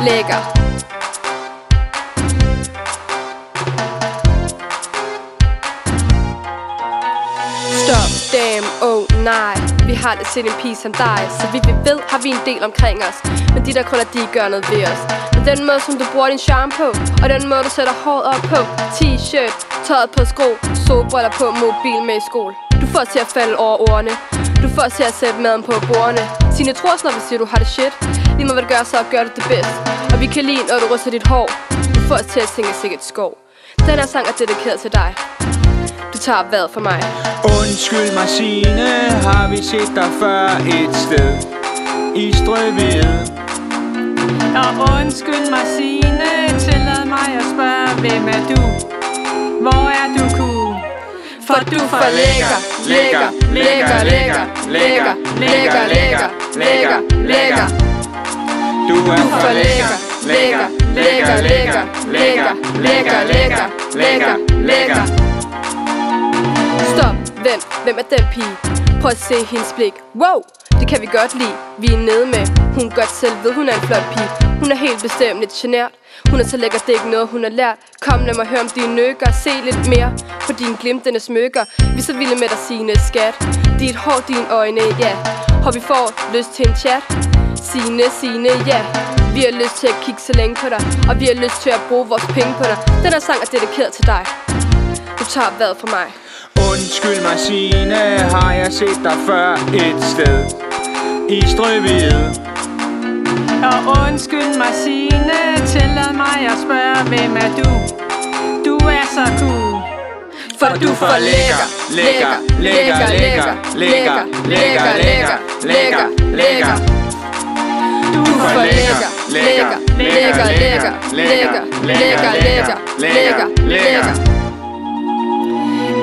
lækker. Stop, damn, oh nej. Vi har det til en pige som dig. Så vidt vi ved, har vi en del omkring os. Men de der kunder, de gør noget ved os. Men den måde, som du bruger din charme på, og den måde, du sætter håret op på, t-shirt, tøjet på sko, solbriller på, mobil med i skole. Du får os til at falde over ordene. Du får os til at sætte maden på bordene. Signe tror når vi siger, du har det shit. Lige med hvad du gør, så gør du det bedst. Og vi kan lide, når du ryster dit hår. Du får os til at synge sikkert skov. Den her sang er dedikeret til dig. Du tager hvad for mig. Undskyld mig Signe, har vi set dig før et sted i Strøvede? Og undskyld mig Signe, tillad mig at spørge, hvem er du? Hvor er du cool? For du er for lækker, lækker, lækker, lækker, lækker, lækker, lækker, lækker, lækker. Du er For lækker, lækker, lækker, lækker, lækker, lækker, lækker, lækker, lækker. Stop, hvem er den pige? Prøv at se hendes blik. Wow, det kan vi godt lide. Vi er nede med, hun godt selv ved, hun er en flot pige. Hun er helt bestemt lidt genert. Hun er så lækker, det er ikke noget, hun har lært. Kom, lad mig høre om dine nykker. Se lidt mere på dine glimtende smykker. Vi er så vilde med dig, Signe, skat. Dit hår, dine øjne, ja. Og vi får lyst til en chat. Signe, ja. Vi har lyst til at kigge så længe på dig. Og vi har lyst til at bruge vores penge på dig. Den her sang er dedikeret til dig. Du tager hvad for mig. Undskyld mig Signe, har jeg set dig før et sted i Strøvede? Og undskyld mig Signe, tillad mig at spørge, hvem er du? Du er så cool. For du er for lækker, lækker, lækker, lækker, lækker, lækker, lækker, lækker, lækker. Du er for lækker, lækker, lækker, lækker, lækker, lækker, lækker, lækker, lækker.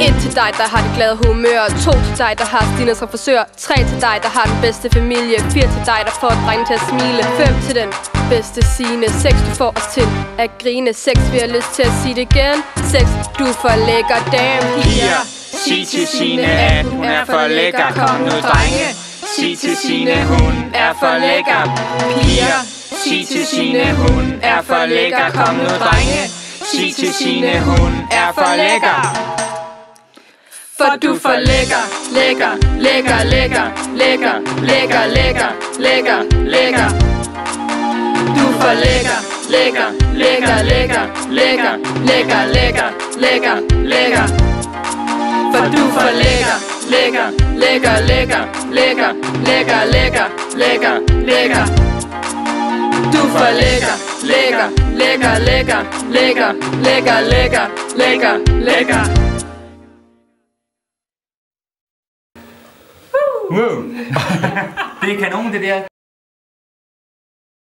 1 til dig, der har det glade humør. 2 til dig, der har Stine som frisør. 3 til dig, der har den bedste familie. 4 til dig, der får drengen til at smile. 5 til den bedste Signe. 6 du får os til at grine. 6 vi har lyst til at sige det igen. 6 du er for lækker, damn Piger, sig til Signe, at hun er for lækker. Kom nu drenge, sig til Signe, hun er for lækker. Piger, sig til Signe, hun er for lækker. Kom nu drenge, sig til Signe, hun er for lækker. For du er for lækker, lækker, lækker, lækker, lækker, lækker, lækker, lækker, lækker. Du er for lækker, lækker, lækker, lækker, lækker, lækker, lækker, lækker, lækker. For du er for lækker, lækker, lækker, lækker, lækker, lækker, lækker, lækker, lækker. Du er for lækker, lækker, lækker, lækker, lækker, lækker, lækker, lækker, lækker. Det er kanon, det der.